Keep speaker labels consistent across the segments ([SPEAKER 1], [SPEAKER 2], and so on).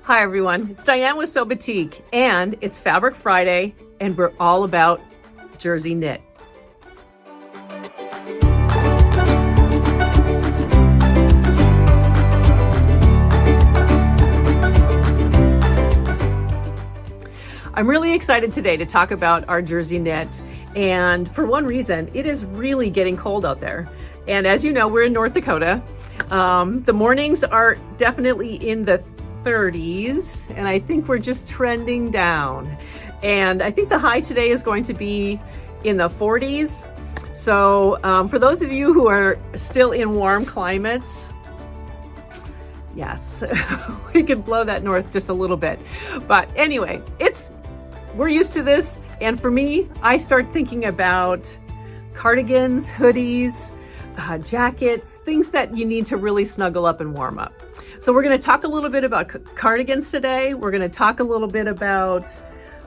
[SPEAKER 1] Hi everyone, it's Diane with Sew Batik, and it's Fabric Friday, and we're all about jersey knit. I'm really excited today to talk about our jersey knit, and for one reason, it is really getting cold out there. And as you know, we're in North Dakota. The mornings are definitely in the 30s, and I think we're just trending down. And I think the high today is going to be in the 40s. So for those of you who are still in warm climates, yes, we could blow that north just a little bit. But anyway, we're used to this. And for me, I start thinking about cardigans, hoodies, jackets, things that you need to really snuggle up and warm up. So we're going to talk a little bit about cardigans today. We're going to talk a little bit about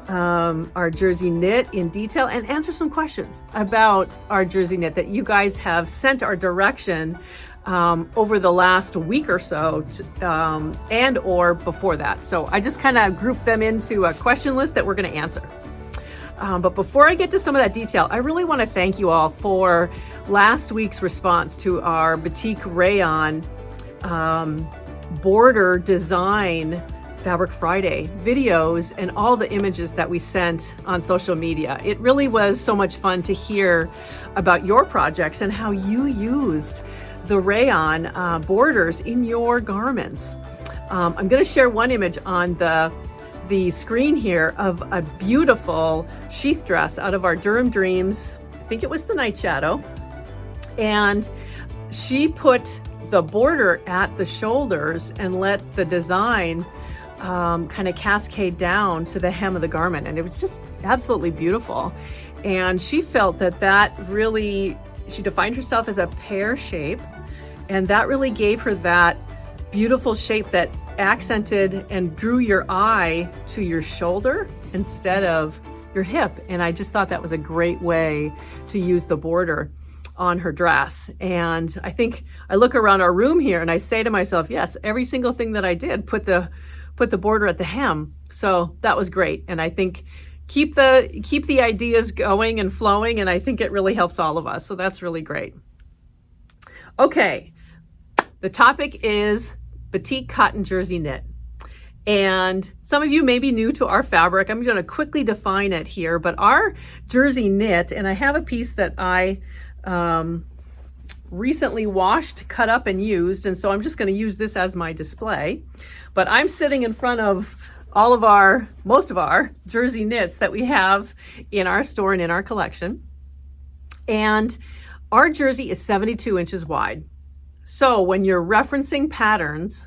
[SPEAKER 1] our jersey knit in detail and answer some questions about our jersey knit that you guys have sent our direction over the last week or so and or before that. So I just kind of grouped them into a question list that we're going to answer. But before I get to some of that detail, I really want to thank you all for last week's response to our Batik Rayon border design Fabric Friday videos and all the images that we sent on social media. It really was so much fun to hear about your projects and how you used the rayon borders in your garments. I'm going to share one image on the screen here of a beautiful sheath dress out of our Durham Dreams. I think it was the Night Shadow. And she put the border at the shoulders and let the design kind of cascade down to the hem of the garment. And it was just absolutely beautiful. And she felt that really, she defined herself as a pear shape. And that really gave her that beautiful shape that accented and drew your eye to your shoulder instead of your hip. And I just thought that was a great way to use the border on her dress. And I think I look around our room here and I say to myself, yes, every single thing that I did put the border at the hem. So that was great. And I think keep the ideas going and flowing, and I think it really helps all of us. So that's really great. Okay, the topic is Batik Cotton Jersey Knit. And some of you may be new to our fabric. I'm going to quickly define it here, but our jersey knit, and I have a piece that I recently washed, cut up, and used, and so I'm just going to use this as my display. But I'm sitting in front of most of our jersey knits that we have in our store and in our collection. And our jersey is 72 inches wide. So when you're referencing patterns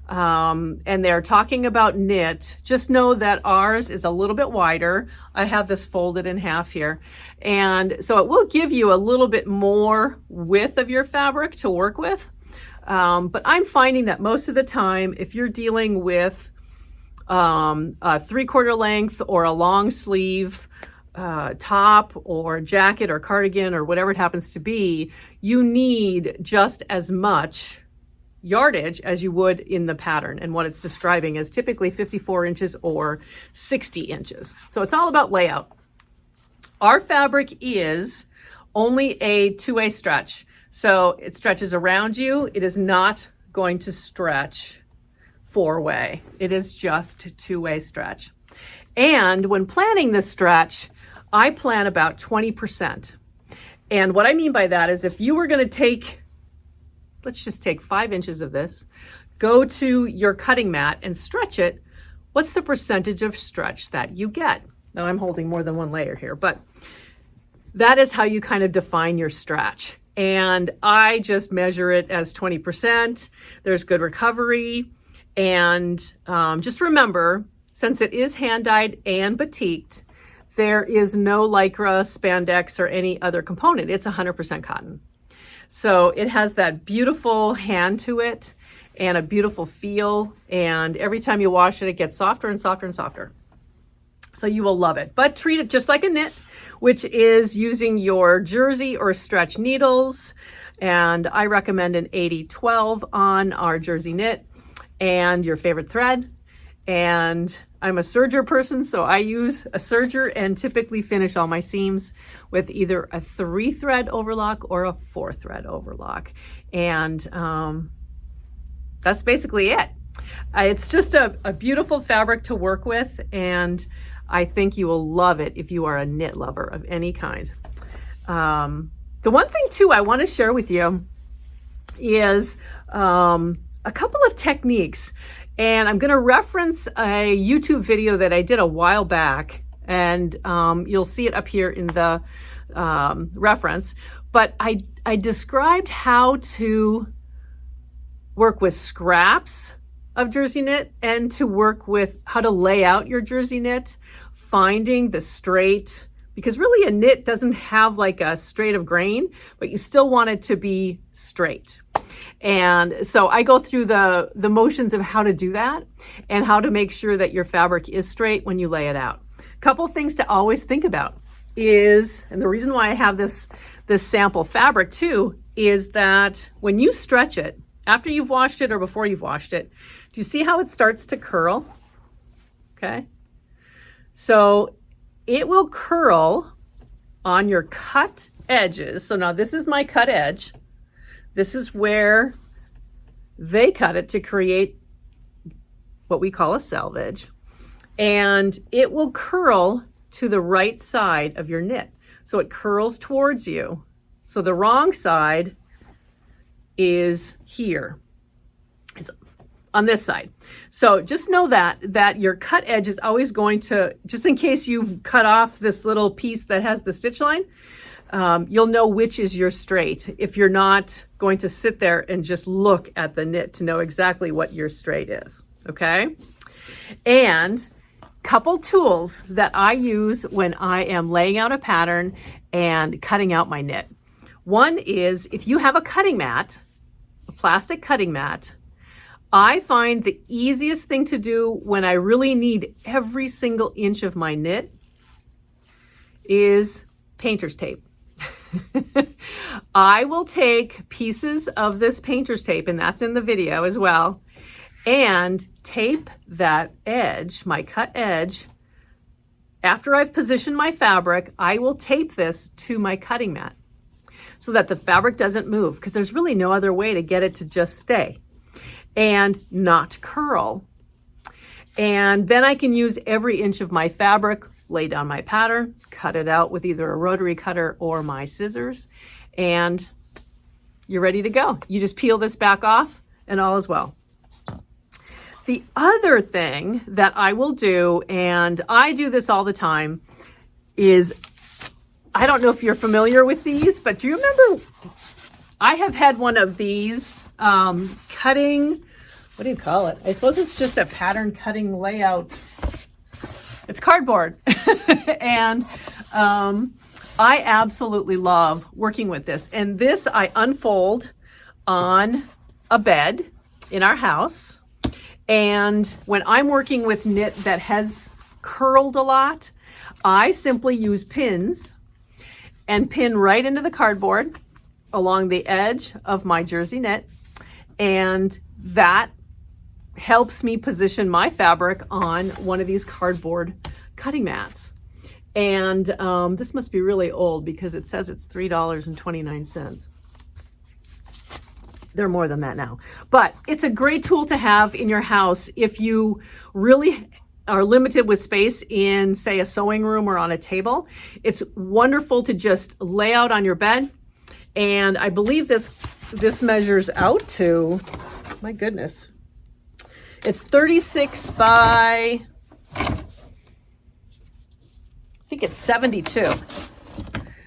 [SPEAKER 1] and they're talking about knit, just know that ours is a little bit wider. I have this folded in half here. And so it will give you a little bit more width of your fabric to work with. But I'm finding that most of the time, if you're dealing with a 3/4 length or a long sleeve top or jacket or cardigan or whatever it happens to be, you need just as much yardage as you would in the pattern. And what it's describing is typically 54 inches or 60 inches. So it's all about layout. Our fabric is only a two-way stretch. So it stretches around you. It is not going to stretch four-way. It is just two-way stretch. And when planning this stretch, I plan about 20%. And what I mean by that is if you were going to take, let's just take 5 inches of this, go to your cutting mat and stretch it, what's the percentage of stretch that you get? Now I'm holding more than one layer here, but that is how you kind of define your stretch. And I just measure it as 20%. There's good recovery. And just remember, since it is hand-dyed and batiked, there is no lycra, spandex, or any other component. It's 100% cotton. So it has that beautiful hand to it and a beautiful feel. And every time you wash it, it gets softer and softer and softer. So you will love it. But treat it just like a knit, which is using your jersey or stretch needles. And I recommend an 80-12 on our jersey knit and your favorite thread. and I'm a serger person, so I use a serger and typically finish all my seams with either a 3-thread overlock or a 4-thread overlock. And that's basically it. It's just a beautiful fabric to work with, and I think you will love it if you are a knit lover of any kind. The one thing too I want to share with you is a couple of techniques, and I'm going to reference a YouTube video that I did a while back, and you'll see it up here in the reference, but I described how to work with scraps of jersey knit and to work with how to lay out your jersey knit, finding the straight, because really a knit doesn't have like a straight of grain, but you still want it to be straight. And so I go through the motions of how to do that and how to make sure that your fabric is straight when you lay it out. Couple things to always think about is, and the reason why I have this sample fabric too, is that when you stretch it, after you've washed it or before you've washed it, do you see how it starts to curl? Okay. So it will curl on your cut edges. So now this is my cut edge. This is where they cut it to create what we call a selvage. And it will curl to the right side of your knit. So it curls towards you. So the wrong side is here. It's on this side. So just know that your cut edge is always going to, just in case you've cut off this little piece that has the stitch line, you'll know which is your straight if you're not going to sit there and just look at the knit to know exactly what your straight is, okay? And couple tools that I use when I am laying out a pattern and cutting out my knit. One is, if you have a cutting mat, a plastic cutting mat, I find the easiest thing to do when I really need every single inch of my knit is painter's tape. I will take pieces of this painter's tape, and that's in the video as well, and tape that edge, my cut edge. After I've positioned my fabric, I will tape this to my cutting mat so that the fabric doesn't move, because there's really no other way to get it to just stay and not curl. And then I can use every inch of my fabric, lay down my pattern, cut it out with either a rotary cutter or my scissors, and you're ready to go. You just peel this back off and all is well. The other thing that I will do, and I do this all the time, is, I don't know if you're familiar with these, but do you remember, I have had one of these cutting, what do you call it? I suppose it's just a pattern cutting layout. It's cardboard. And I absolutely love working with this. And this I unfold on a bed in our house. And when I'm working with knit that has curled a lot, I simply use pins and pin right into the cardboard along the edge of my jersey knit. And that helps me position my fabric on one of these cardboard cutting mats. And this must be really old because it says it's $3.29. They're more than that now. But it's a great tool to have in your house if you really are limited with space in, say, a sewing room or on a table. It's wonderful to just lay out on your bed. And I believe this measures out to, my goodness, it's 36 by, I think it's 72.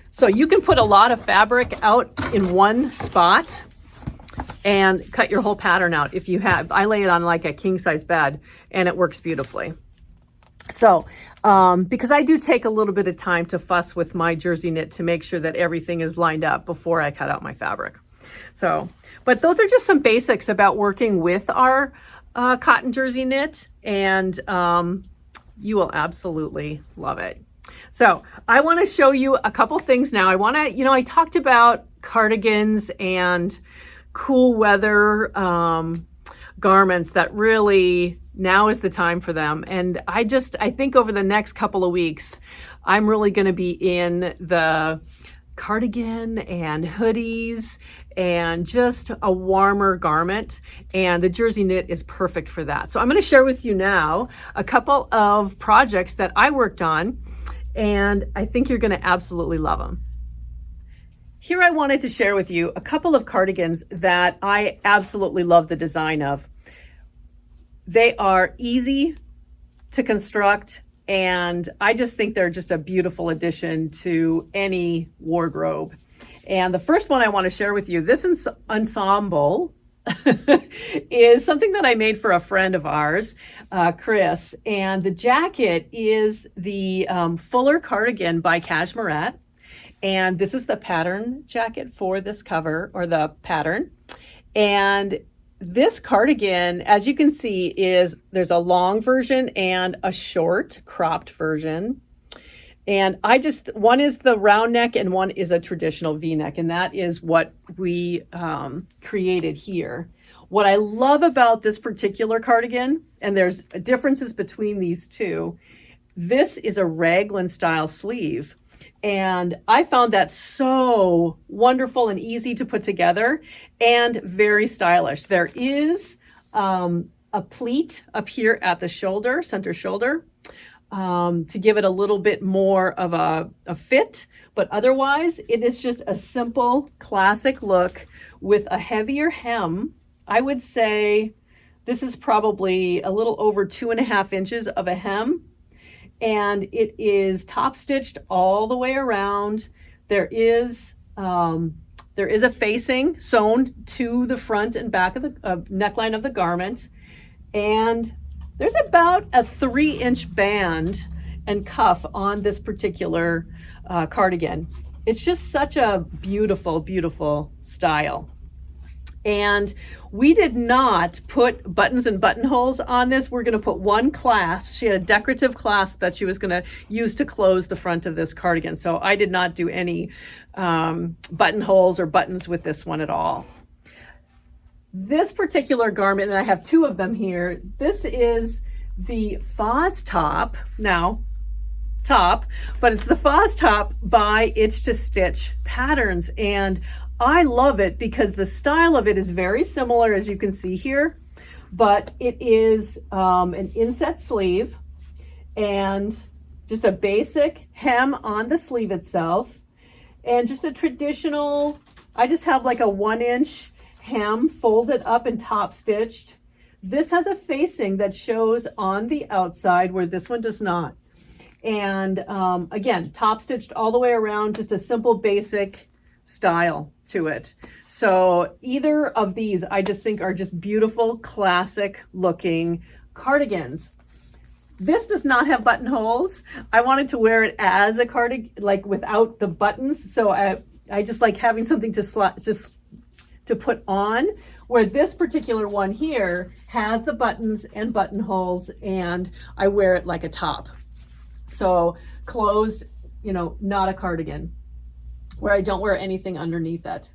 [SPEAKER 1] So you can put a lot of fabric out in one spot and cut your whole pattern out if you have. I lay it on like a king size bed and it works beautifully. So, because I do take a little bit of time to fuss with my jersey knit to make sure that everything is lined up before I cut out my fabric. So, but those are just some basics about working with our cotton jersey knit, and you will absolutely love it. So I want to show you a couple things now. I want to, I talked about cardigans and cool weather garments that really Now is the time for them. And I think over the next couple of weeks, I'm really going to be in the cardigan and hoodies and just a warmer garment. And the jersey knit is perfect for that. So I'm going to share with you now a couple of projects that I worked on, and I think you're going to absolutely love them. Here I wanted to share with you a couple of cardigans that I absolutely love the design of. They are easy to construct, and I just think they're just a beautiful addition to any wardrobe. And the first one I want to share with you, this ensemble is something that I made for a friend of ours, Chris. And the jacket is the Fuller Cardigan by Cashmere. And this is the pattern jacket for this cover, or the pattern. And this cardigan, as you can see, there's a long version and a short cropped version. And one is the round neck and one is a traditional V-neck. And that is what we created here. What I love about this particular cardigan, and there's differences between these two, this is a raglan style sleeve. And I found that so wonderful and easy to put together and very stylish. There is a pleat up here at the shoulder, center shoulder, to give it a little bit more of a fit. But otherwise, it is just a simple, classic look with a heavier hem. I would say this is probably a little over 2.5 inches of a hem. And it is top stitched all the way around. There is a facing sewn to the front and back of the neckline of the garment. And there's about a 3-inch band and cuff on this particular cardigan. It's just such a beautiful, beautiful style. And we did not put buttons and buttonholes on this. We're going to put one clasp. She had a decorative clasp that she was going to use to close the front of this cardigan. So I did not do any buttonholes or buttons with this one at all. This particular garment, and I have 2 of them here, this is the Foz top. Now, but it's the Foz top by Itch to Stitch Patterns. And I love it because the style of it is very similar, as you can see here, but it is an inset sleeve and just a basic hem on the sleeve itself, and just a traditional, I just have like a 1-inch hem folded up and top stitched. This has a facing that shows on the outside where this one does not. And again, top stitched all the way around, just a simple basic style to it. So either of these I just think are just beautiful, classic looking cardigans. This does not have buttonholes. I wanted to wear it as a cardigan, like without the buttons. So I just like having something to put on, where this particular one here has the buttons and buttonholes, and I wear it like a top. So closed, not a cardigan, where I don't wear anything underneath it.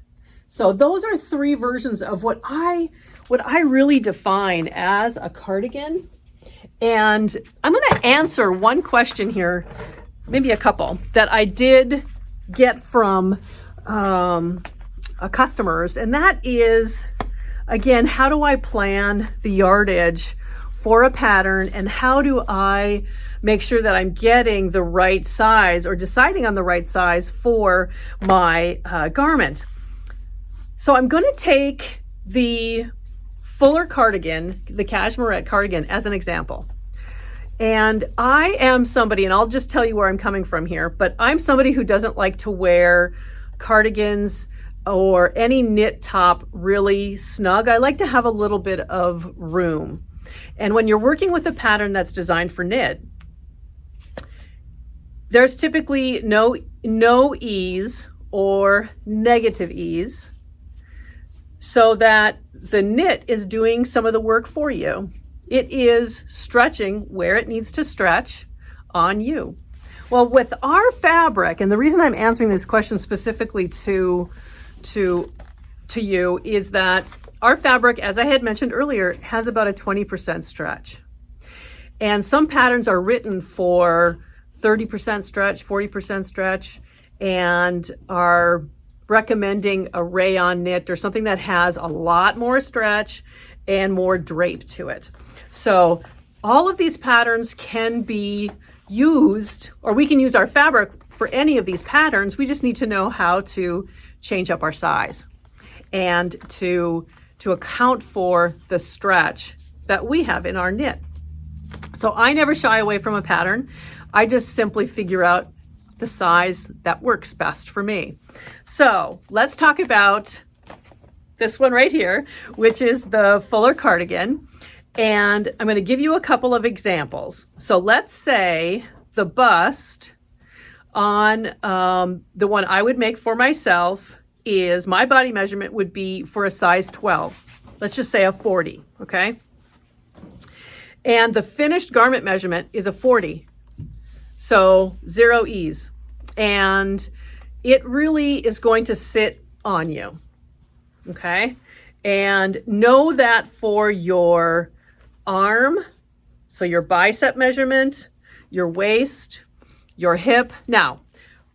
[SPEAKER 1] So those are 3 versions of what I really define as a cardigan. And I'm going to answer one question here, maybe a couple, that I did get from customers. And that is, again, how do I plan the yardage for a pattern, and how do I make sure that I'm getting the right size or deciding on the right size for my garment? So I'm going to take the Fuller cardigan, the Cashmere cardigan, as an example. And I am somebody, and I'll just tell you where I'm coming from here, but I'm somebody who doesn't like to wear cardigans or any knit top really snug. I like to have a little bit of room. And when you're working with a pattern that's designed for knit, there's typically no ease or negative ease, so that the knit is doing some of the work for you. It is stretching where it needs to stretch on you. Well, with our fabric, and the reason I'm answering this question specifically to you is that our fabric, as I had mentioned earlier, has about a 20% stretch. And some patterns are written for 30% stretch, 40% stretch, and are recommending a rayon knit or something that has a lot more stretch and more drape to it. So all of these patterns can be used, or we can use our fabric for any of these patterns. We just need to know how to change up our size and to account for the stretch that we have in our knit. So I never shy away from a pattern. I just simply figure out the size that works best for me. So let's talk about this one right here, which is the fuller cardigan. And I'm going to give you a couple of examples. So let's say the bust on the one I would make for myself is, my body measurement would be for a size 12. Let's just say a 40, okay? And the finished garment measurement is a 40. So 0 ease. And it really is going to sit on you, okay? And know that for your arm, so your bicep measurement, your waist, your hip. Now,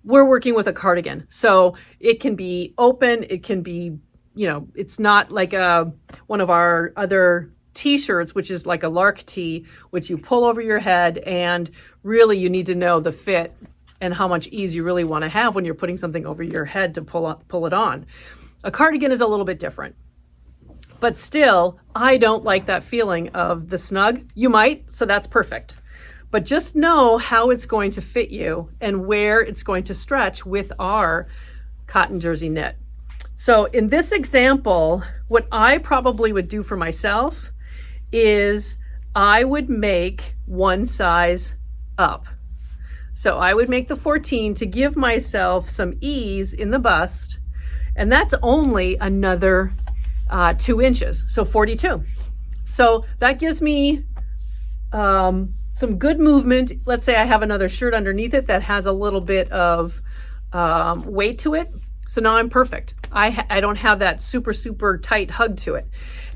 [SPEAKER 1] we're working with a cardigan, so it can be open, it can be, it's not like one of our other t-shirts, which is like a lark tee, which you pull over your head, and really you need to know the fit and how much ease you really want to have when you're putting something over your head to pull it on. A cardigan is a little bit different. But still, I don't like that feeling of the snug. You might, so that's perfect. But just know how it's going to fit you and where it's going to stretch with our cotton jersey knit. So in this example, what I probably would do for myself is I would make one size up. So I would make the 14 to give myself some ease in the bust, and that's only another 2 inches, so 42. So that gives me some good movement. Let's say I have another shirt underneath it that has a little bit of weight to it. So now I'm perfect. I don't have that super, super tight hug to it.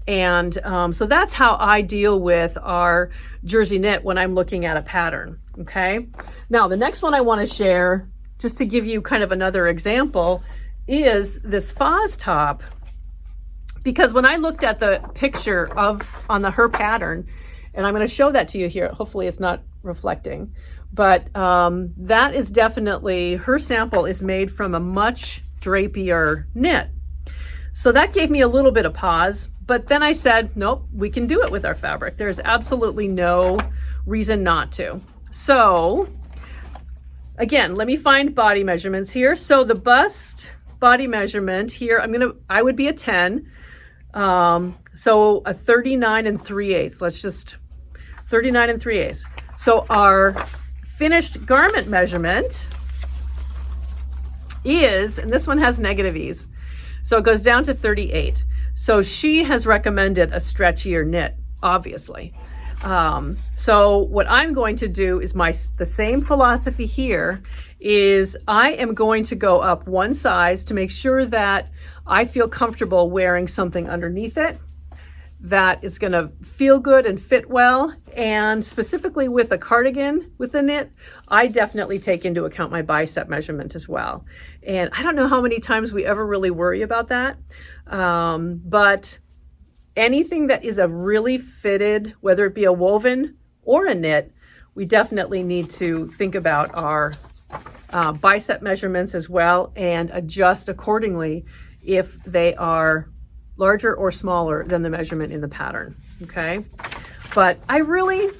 [SPEAKER 1] And so that's how I deal with our jersey knit when I'm looking at a pattern, okay? Now, the next one I want to share, just to give you kind of another example, is this Foz top. Because when I looked at the picture on her pattern, and I'm going to show that to you here, hopefully it's not reflecting, but that is definitely, her sample is made from a much drapier knit. So that gave me a little bit of pause, but then I said, nope, we can do it with our fabric. There's absolutely no reason not to. So again, let me find body measurements here. So the bust body measurement here, I would be a 10. So a 39 3/8. Let's just 39 3/8. So our finished garment measurement is, and this one has negative ease, so it goes down to 38. So she has recommended a stretchier knit, obviously. So what I'm going to do is the same philosophy here is I am going to go up one size to make sure that I feel comfortable wearing something underneath it that is going to feel good and fit well. And specifically with a cardigan with the knit, I definitely take into account my bicep measurement as well. And I don't know how many times we ever really worry about that. But anything that is a really fitted, whether it be a woven or a knit, we definitely need to think about our bicep measurements as well and adjust accordingly if they are larger or smaller than the measurement in the pattern, okay? But I really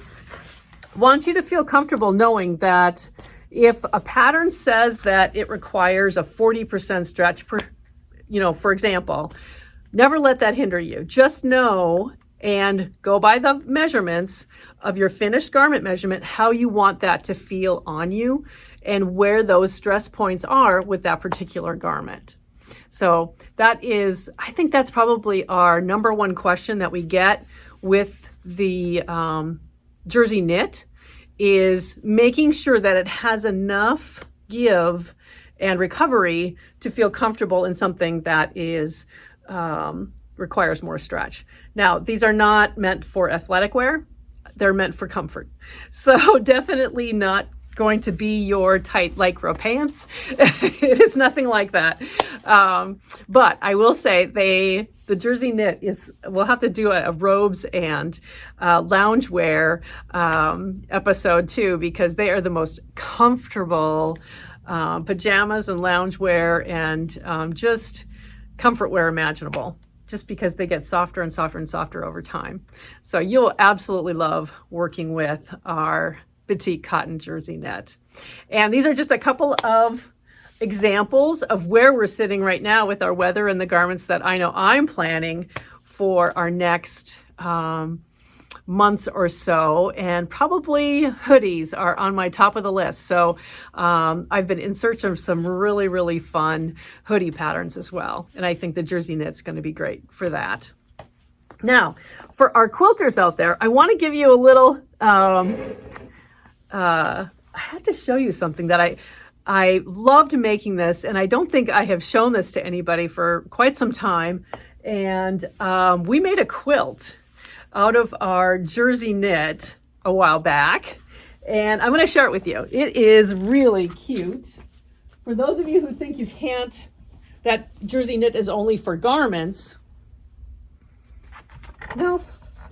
[SPEAKER 1] want you to feel comfortable knowing that if a pattern says that it requires a 40% stretch for example, never let that hinder you. Just know and go by the measurements of your finished garment measurement, how you want that to feel on you and where those stress points are with that particular garment. So I think that's probably our number one question that we get with the jersey knit, is making sure that it has enough give and recovery to feel comfortable in something that is requires more stretch. Now, these are not meant for athletic wear. they're meant for comfort. So definitely not going to be your tight Lycra pants. It is nothing like that. But I will say the Jersey Knit we'll have to do a robes and loungewear episode too, because they are the most comfortable pajamas and loungewear and just comfort wear imaginable, just because they get softer and softer and softer over time. So you'll absolutely love working with our Batik Cotton Jersey Knit. And these are just a couple of examples of where we're sitting right now with our weather and the garments that I know I'm planning for our next months or so. And probably hoodies are on my top of the list. So I've been in search of some really, really fun hoodie patterns as well. And I think the Jersey Knit's going to be great for that. Now, for our quilters out there, I want to give you a little I had to show you something that I loved making this, and I don't think I have shown this to anybody for quite some time. And we made a quilt out of our Jersey Knit a while back, and I'm going to share it with you. It is really cute. For those of you who think that Jersey Knit is only for garments, no,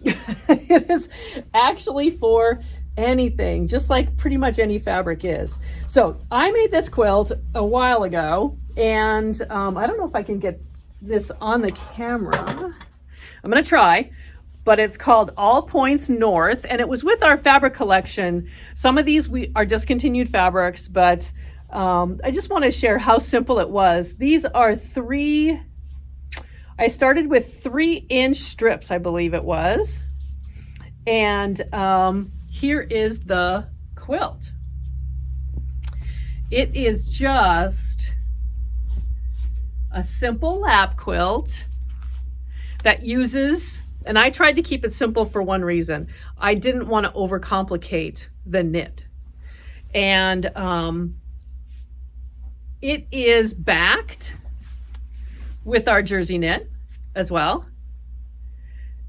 [SPEAKER 1] it is actually for anything, just like pretty much any fabric is. So I made this quilt a while ago, and I don't know if I can get this on the camera. I'm going to try, but it's called All Points North, and it was with our fabric collection. Some of these are discontinued fabrics, but I just want to share how simple it was. These are I started with 3-inch strips, I believe it was. And here is the quilt. It is just a simple lap quilt that uses, and I tried to keep it simple for one reason. I didn't want to overcomplicate the knit. And it is backed with our Jersey Knit as well.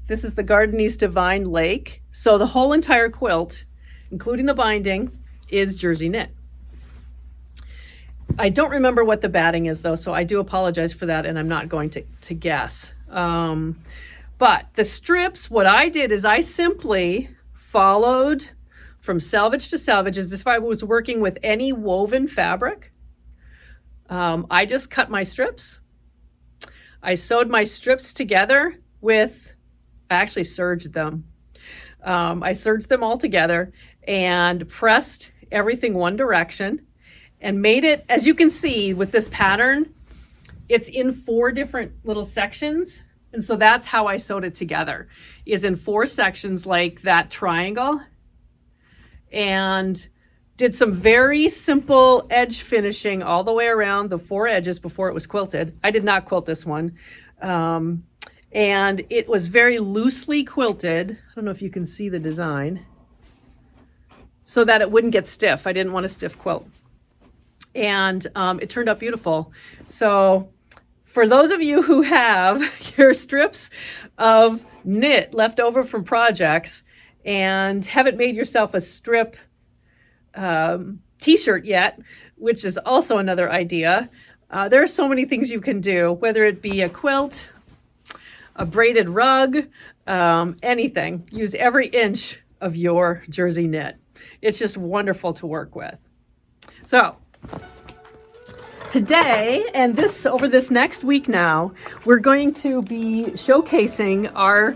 [SPEAKER 1] This is the Cardigan's Divine Lake. So the whole entire quilt, including the binding, is Jersey Knit. I don't remember what the batting is though, so I do apologize for that, and I'm not going to guess. But the strips, what I did is I simply followed from selvage to selvage as if I was working with any woven fabric. I just cut my strips. I sewed my strips together I actually serged them. I serged them all together and pressed everything one direction and made it, as you can see with this pattern, it's in 4 different little sections. And so that's how I sewed it together, is in 4 sections like that triangle, and did some very simple edge finishing all the way around the 4 edges before it was quilted. I did not quilt this one. And it was very loosely quilted. I don't know if you can see the design, so that it wouldn't get stiff. I didn't want a stiff quilt. And it turned out beautiful. So for those of you who have your strips of knit left over from projects and haven't made yourself a strip t-shirt yet, which is also another idea, there are so many things you can do, whether it be a quilt, a braided rug, anything. Use every inch of your Jersey Knit. It's just wonderful to work with. So today, and over this next week now, we're going to be showcasing our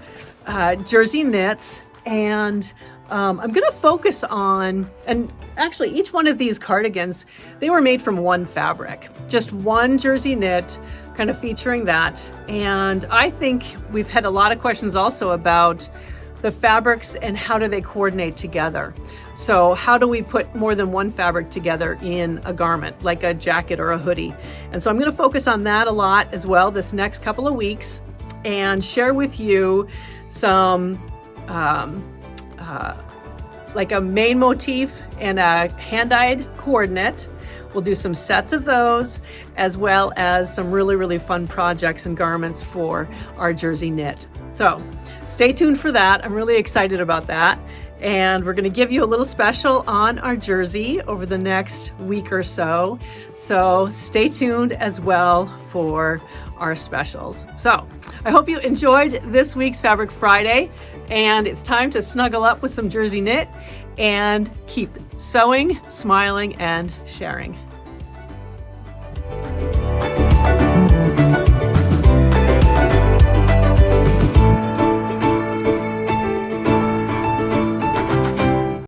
[SPEAKER 1] Jersey Knits, and I'm going to focus on, and actually each one of these cardigans, they were made from one fabric, just one Jersey Knit, kind of featuring that. And I think we've had a lot of questions also about the fabrics and how do they coordinate together. So how do we put more than one fabric together in a garment, like a jacket or a hoodie? And so I'm going to focus on that a lot as well this next couple of weeks, and share with you some like a main motif and a hand-dyed coordinate We'll do some sets of those, as well as some really, really fun projects and garments for our Jersey Knit. So stay tuned for that. I'm really excited about that. And we're going to give you a little special on our jersey over the next week or so. So stay tuned as well for our specials. So I hope you enjoyed this week's Fabric Friday, and it's time to snuggle up with some Jersey Knit and keep sewing, smiling, and sharing.